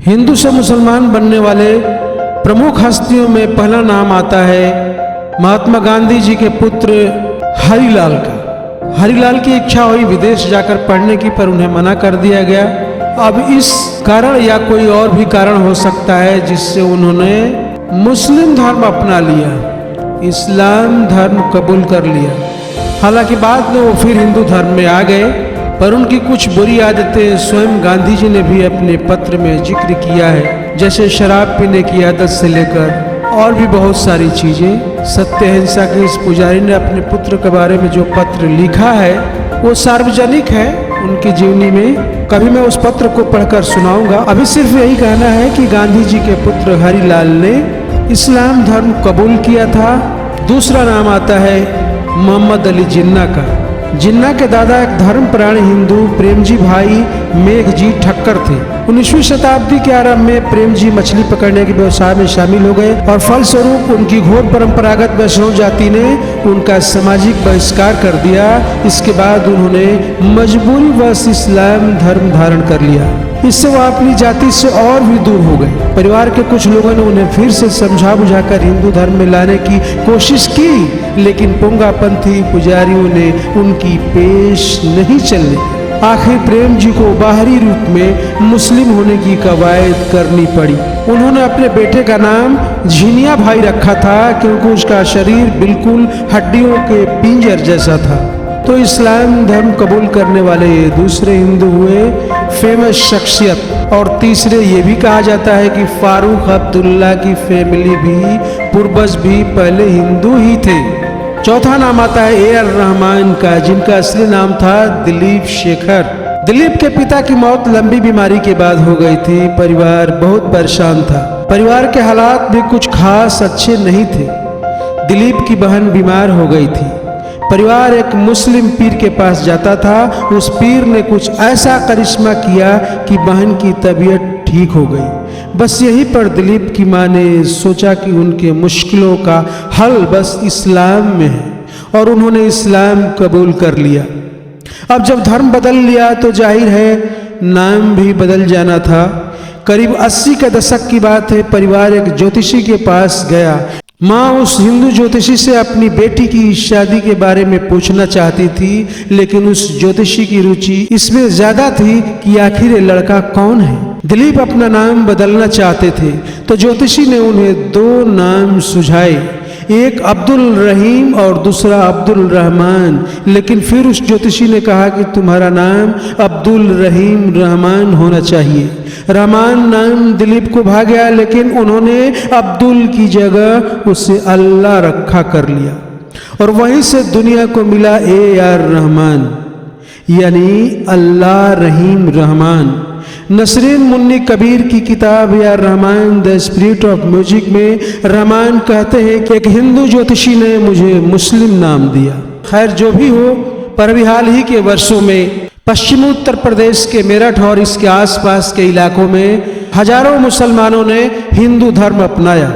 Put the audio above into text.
हिंदू से मुसलमान बनने वाले प्रमुख हस्तियों में पहला नाम आता है महात्मा गांधी जी के पुत्र हरिलाल का। हरिलाल की इच्छा हुई विदेश जाकर पढ़ने की, पर उन्हें मना कर दिया गया। अब इस कारण या कोई और भी कारण हो सकता है जिससे उन्होंने मुस्लिम धर्म अपना लिया, इस्लाम धर्म कबूल कर लिया। हालांकि बाद में वो फिर हिंदू धर्म में आ गए, पर उनकी कुछ बुरी आदतें स्वयं गांधी जी ने भी अपने पत्र में जिक्र किया है, जैसे शराब पीने की आदत से लेकर और भी बहुत सारी चीजें। सत्य अहिंसा के इस पुजारी ने अपने पुत्र के बारे में जो पत्र लिखा है वो सार्वजनिक है उनकी जीवनी में। कभी मैं उस पत्र को पढ़कर सुनाऊंगा। अभी सिर्फ यही कहना है कि गांधी जी के पुत्र हरिलाल ने इस्लाम धर्म कबूल किया था। दूसरा नाम आता है मोहम्मद अली जिन्ना का। जिन्ना के दादा एक धर्मपरायण हिंदू प्रेमजी भाई मेघजी ठक्कर थे। 19वीं शताब्दी के आरंभ में प्रेमजी मछली पकड़ने के व्यवसाय में शामिल हो गए और फलस्वरूप उनकी घोर परंपरागत वैष्णव जाति ने उनका सामाजिक बहिष्कार कर दिया। इसके बाद उन्होंने मजबूरीवश इस्लाम धर्म धारण कर लिया। इससे वह अपनी जाति से और भी दूर हो गए। परिवार के कुछ लोगों ने उन्हें फिर से समझा बुझाकर हिंदू धर्म में लाने की कोशिश की, लेकिन पुंगापंथी पुजारियों ने उनकी पेश नहीं चलने दी। आखिर प्रेम जी को बाहरी रूप में मुस्लिम होने की कवायद करनी पड़ी। उन्होंने अपने बेटे का नाम झिनिया भाई रखा था, क्योंकि उसका शरीर बिल्कुल हड्डियों के पिंजर जैसा था। तो इस्लाम धर्म कबूल करने वाले ये दूसरे हिंदू हुए फेमस शख्सियत। और तीसरे ये भी कहा जाता है कि फारूक अब्दुल्ला की फैमिली भी, पूर्वज भी पहले हिंदू ही थे। चौथा नाम आता है ए आर रहमान का, जिनका असली नाम था दिलीप शेखर। दिलीप के पिता की मौत लंबी बीमारी के बाद हो गई थी। परिवार बहुत परेशान था। परिवार के हालात भी कुछ खास अच्छे नहीं थे। दिलीप की बहन बीमार हो गई थी। परिवार एक मुस्लिम पीर के पास जाता था। उस पीर ने कुछ ऐसा करिश्मा किया कि बहन की तबीयत ठीक हो गई। बस यहीं पर दिलीप की मां ने सोचा कि उनके मुश्किलों का हल बस इस्लाम में है और उन्होंने इस्लाम कबूल कर लिया। अब जब धर्म बदल लिया तो जाहिर है नाम भी बदल जाना था। करीब 80 के दशक की बात है। परिवार एक ज्योतिषी के पास गया। माँ उस हिंदू ज्योतिषी से अपनी बेटी की शादी के बारे में पूछना चाहती थी, लेकिन उस ज्योतिषी की रुचि इसमें ज्यादा थी कि आखिर ये लड़का कौन है। दिलीप अपना नाम बदलना चाहते थे, तो ज्योतिषी ने उन्हें 2 नाम सुझाए, एक अब्दुल रहीम और दूसरा अब्दुल रहमान। लेकिन फिर उस ज्योतिषी ने कहा कि तुम्हारा नाम अब्दुल रहीम रहमान होना चाहिए। रहमान नाम दिलीप को भा गया, लेकिन उन्होंने अब्दुल की जगह उसे अल्लाह रखा कर लिया और वहीं से दुनिया को मिला ए आर रहमान, यानी अल्लाह रहीम रहमान। नसरीन मुन्नी कबीर की किताब या Rahman the spirit of music में रहमान कहते हैं कि एक हिंदू ज्योतिषी ने मुझे मुस्लिम नाम दिया। खैर जो भी हो, पर अभी हाल ही के वर्षों में पश्चिमी उत्तर प्रदेश के मेरठ और इसके आसपास के इलाकों में हजारों मुसलमानों ने हिंदू धर्म अपनाया।